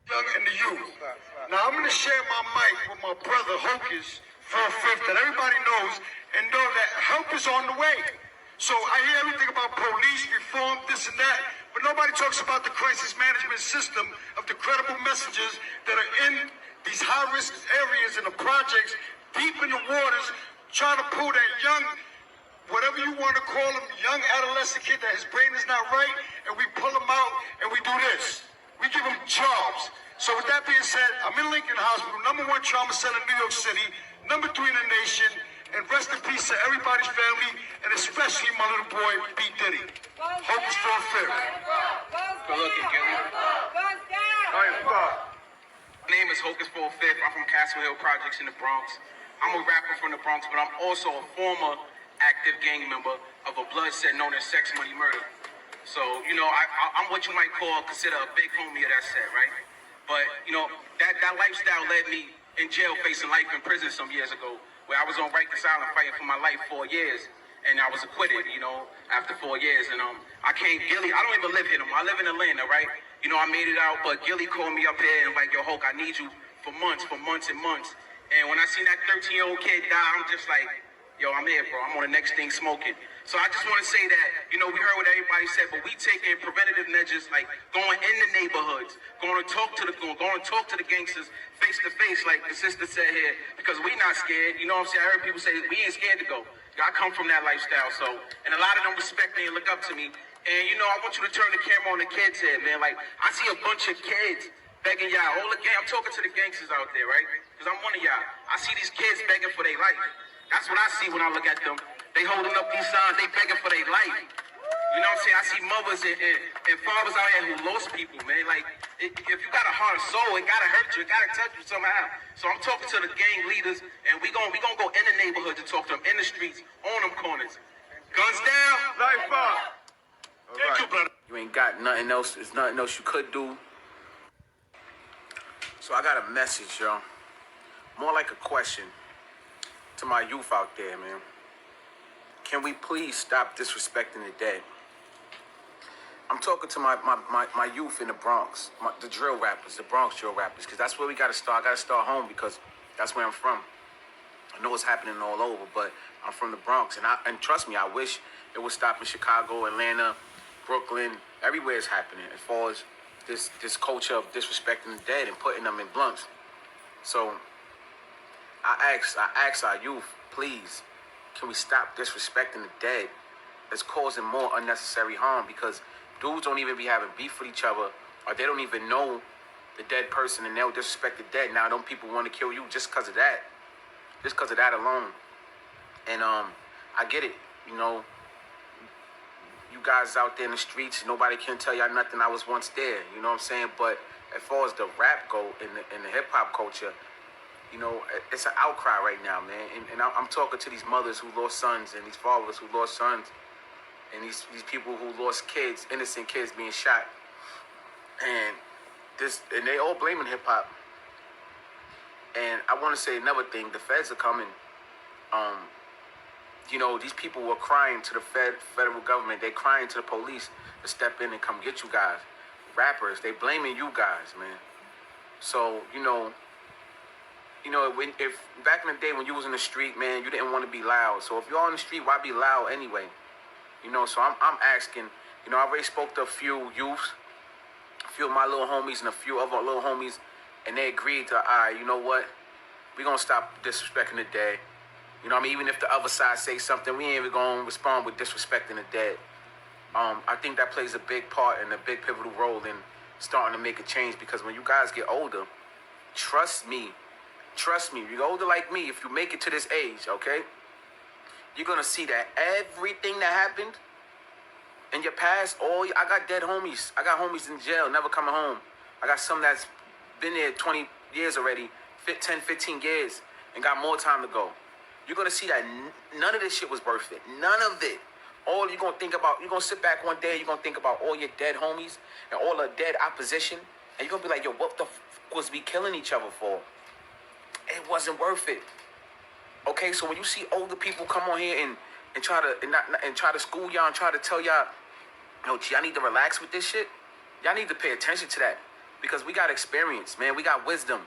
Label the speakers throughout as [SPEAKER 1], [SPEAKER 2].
[SPEAKER 1] young and the youth. Now I'm gonna share my mic with my brother Hocus for a fifth that everybody knows and know that help is on the way. So I hear everything about police reform, this and that, but nobody talks about the crisis management system of the credible messengers that are in these high-risk areas in the projects, deep in the waters, trying to pull that young, whatever you want to call him, young adolescent kid that his brain is not right, and we pull him out and we do this. We give him jobs. So with that being said, I'm in Lincoln Hospital, #1 trauma center in New York City, #3 in the nation, and rest in peace to everybody's family, and especially my little boy, B. Diddy. Hocus for a fifth.
[SPEAKER 2] Good looking, Gilly. My name is Hocus for a fifth. I'm from Castle Hill Projects in the Bronx. I'm a rapper from the Bronx, but I'm also a former active gang member of a blood set known as Sex Money Murder. So, you know, I'm what you might consider a big homie of that set, right? But, you know, that lifestyle led me in jail facing life in prison some years ago, where I was on Rikers Island fighting for my life 4 years, and I was acquitted, you know, after 4 years. And I came, Gilly, I don't even live here. I live in Atlanta, right? You know, I made it out, but Gilly called me up here and like, yo, Hoke, I need you for months and months. And when I seen that 13-year-old kid die, I'm just like, yo, I'm here, bro. I'm on the next thing smoking. So I just want to say that, you know, we heard what everybody said, but we taking preventative measures like going in the neighborhoods, going to talk to the gangsters face to face, like the sister said here, because we not scared. You know what I'm saying? I heard people say we ain't scared to go. I come from that lifestyle, so, and a lot of them respect me and look up to me. And, you know, I want you to turn the camera on the kids here, man. Like, I see a bunch of kids begging y'all, all the gang, I'm talking to the gangsters out there, right? Because I'm one of y'all. I see these kids begging for their life. That's what I see when I look at them. They holding up these signs, they begging for their life. You know what I'm saying? I see mothers and fathers out here who lost people, man. Like, if you got a heart and soul, it gotta hurt you, it gotta touch you somehow. So I'm talking to the gang leaders, and we gonna go in the neighborhood to talk to them, in the streets, on them corners. Guns down, life up. Thank you, brother.
[SPEAKER 3] You ain't got nothing else. There's nothing else you could do. So I got a message, yo. More like a question to my youth out there, man. Can we please stop disrespecting the dead? I'm talking to my youth in the Bronx, the drill rappers, the Bronx drill rappers, because that's where we got to start. I got to start home because that's where I'm from. I know it's happening all over, but I'm from the Bronx, and trust me, I wish it would stop in Chicago, Atlanta, Brooklyn, everywhere it's happening as far as this culture of disrespecting the dead and putting them in blunts. So I ask our youth, please, can we stop disrespecting the dead? It's causing more unnecessary harm because dudes don't even be having beef with each other, or they don't even know the dead person and they'll disrespect the dead. Now, don't people want to kill you just because of that? Just because of that alone. And I get it, you know, you guys out there in the streets, nobody can tell y'all nothing. I was once there, you know what I'm saying? But as far as the rap go in the hip hop culture, you know, it's an outcry right now, man. And I'm talking to these mothers who lost sons and these fathers who lost sons and these people who lost kids, innocent kids being shot. And they all blaming hip hop. And I want to say another thing. The feds are coming. You know, these people were crying to the federal government. They're crying to the police to step in and come get you guys. Rappers, they blaming you guys, man. So, you know, if back in the day when you was in the street, man, you didn't want to be loud. So if you're on the street, why be loud anyway? You know, so I'm asking, you know, I already spoke to a few youths, a few of my little homies and a few other little homies, and they agreed to, all right, you know what? We're going to stop disrespecting the dead. You know what I mean? Even if the other side say something, we ain't even going to respond with disrespecting the dead. I think that plays a big part and a big pivotal role in starting to make a change because when you guys get older, trust me, you're older like me, if you make it to this age, okay, you're going to see that everything that happened in your past, I got dead homies. I got homies in jail, never coming home. I got some that's been there 20 years already, 10, 15 years, and got more time to go. You're going to see that none of this shit was worth it. None of it. All you're going to think about, you're going to sit back one day, you're going to think about all your dead homies and all the dead opposition, and you're going to be like, yo, what the fuck was we killing each other for? It wasn't worth it. Okay, so when you see older people come on here and try to school y'all and try to tell y'all, yo, y'all need to relax with this shit, y'all need to pay attention to that. because we got experience, man. We got wisdom,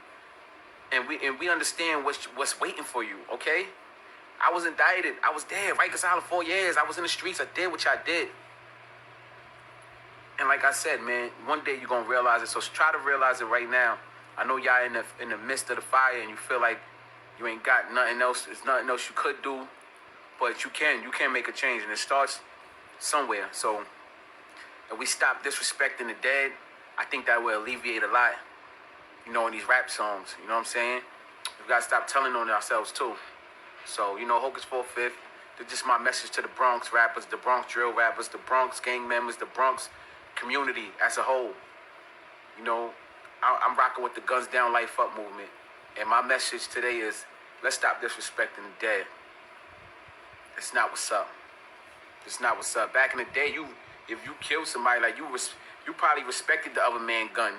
[SPEAKER 3] and we understand what's waiting for you. Okay, I was indicted. I was dead. Rikers Island 4 years. I was in the streets. I did what I did. And like I said, man, one day you're gonna realize it. So try to realize it right now. I know y'all in the midst of the fire, and you feel like you ain't got nothing else. There's nothing else you could do, but you can make a change, and it starts somewhere. So if we stop disrespecting the dead, I think that will alleviate a lot. You know, in these rap songs. You know what I'm saying? We gotta stop telling on ourselves too. So you know, Hocus 4/5. That's just my message to the Bronx rappers, the Bronx drill rappers, the Bronx gang members, the Bronx community as a whole. You know, I'm rocking with the Guns Down Life Up movement. And my message today is, let's stop disrespecting the dead. It's not what's up. It's not what's up. Back in the day, if you killed somebody, like you probably respected the other man's gun.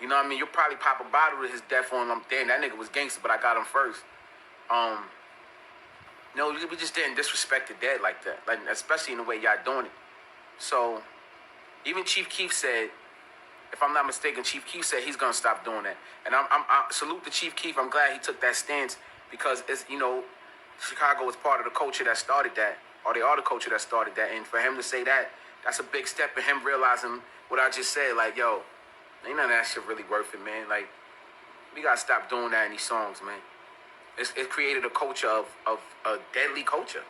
[SPEAKER 3] You know what I mean? You'll probably pop a bottle to his death on him. Damn, that nigga was gangster, but I got him first. No, we just didn't disrespect the dead like that. Like, especially in the way y'all doing it. So even Chief Keef said, if I'm not mistaken, Chief Keef said he's gonna stop doing that. And I salute to Chief Keef. I'm glad he took that stance because it's, you know, Chicago was part of the culture that started that, or they are the culture that started that. And for him to say that, that's a big step in him realizing what I just said. Like, yo, ain't none of that shit really worth it, man. Like, we gotta stop doing that in these songs, man. It created a culture of a deadly culture.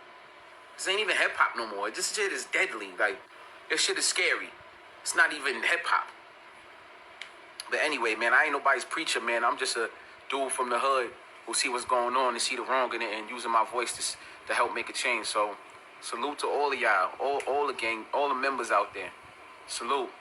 [SPEAKER 3] This ain't even hip hop no more. This shit is deadly. Like, this shit is scary. It's not even hip hop. But anyway, man, I ain't nobody's preacher, man. I'm just a dude from the hood who see what's going on and see the wrong in it and using my voice to help make a change. So salute to all of y'all, all the gang, all the members out there. Salute.